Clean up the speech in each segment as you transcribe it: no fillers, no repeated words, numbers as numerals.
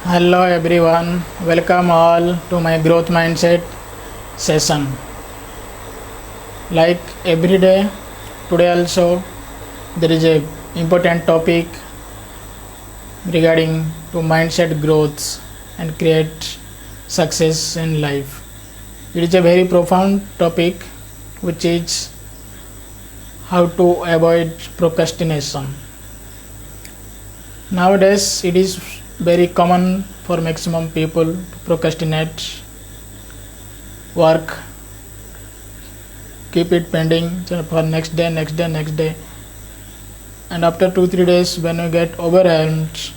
Hello everyone, welcome all to my growth mindset session. Like every day, today also there is a important topic regarding to mindset growth and create success in life. It is a very profound topic which is how to avoid procrastination. Nowadays it is very common for maximum people to procrastinate work, keep it pending for next day, and after 2-3 days when you get overwhelmed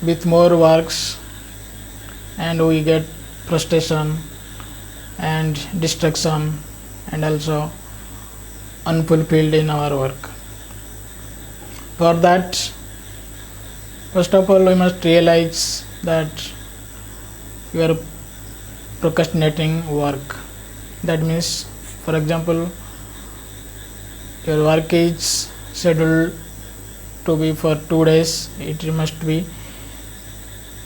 with more works, and we get frustration and distraction and also unfulfilled in our work. For that, first of all, we must realize that you are procrastinating work. That means, for example, your work is scheduled to be for 2 days. It must be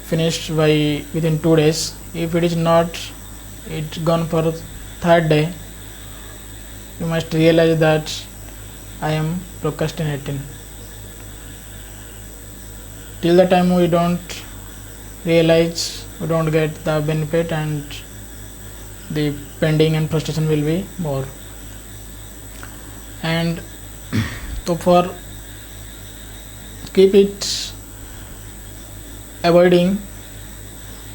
finished within 2 days. If it is not, it's gone for third day. You must realize that I am procrastinating. Till the time we don't realize, we don't get the benefit, and the pending and frustration will be more. And so for keep it avoiding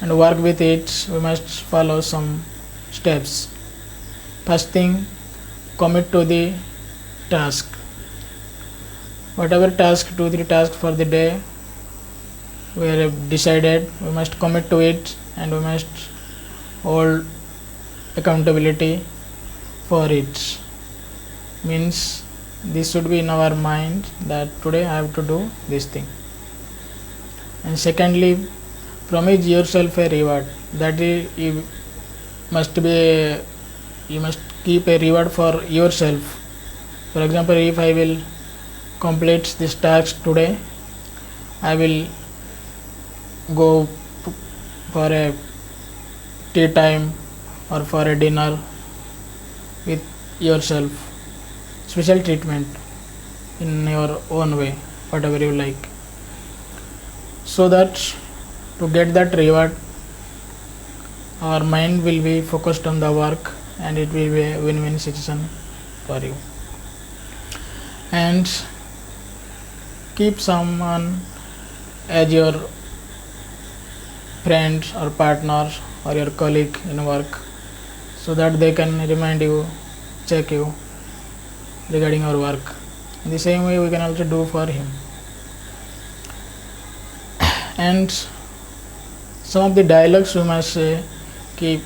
and work with it, we must follow some steps. First thing, commit to the task. Whatever task, 2-3 tasks for the day we have decided, we must commit to it, and we must hold accountability for it. Means this should be in our mind that today I have to do this thing. And secondly, promise yourself a reward. That is, you must keep a reward for yourself. For example, if I will complete this task today, I will go for a tea time or for a dinner with yourself, special treatment in your own way, whatever you like, so that to get that reward our mind will be focused on the work, and it will be a win-win situation for you. And keep someone as your friend or partner or your colleague in work, so that they can remind you, check you regarding your work. In the same way we can also do for him. And some of the dialogues we must say, keep.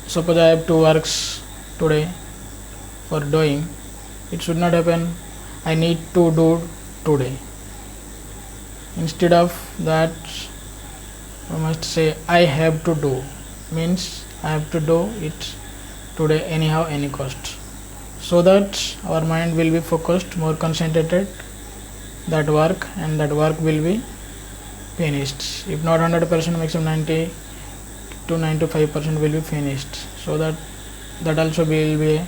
Suppose I have 2 works today for doing, it should not happen I need to do today. Instead of that, we must say I have to do. Means I have to do it today anyhow, any cost, so that our mind will be focused, more concentrated that work, and that work will be finished. If not 100%, maximum 90 to 95% will be finished, so that also will be a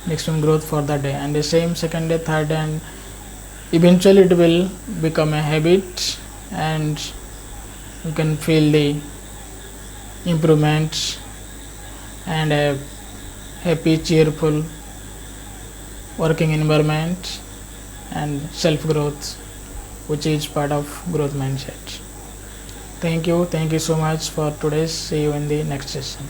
maximum growth for that day. And the same second day, third day, and eventually it will become a habit, and you can feel the improvements and a happy, cheerful working environment and self-growth, which is part of growth mindset. Thank you so much for today. See you in the next session.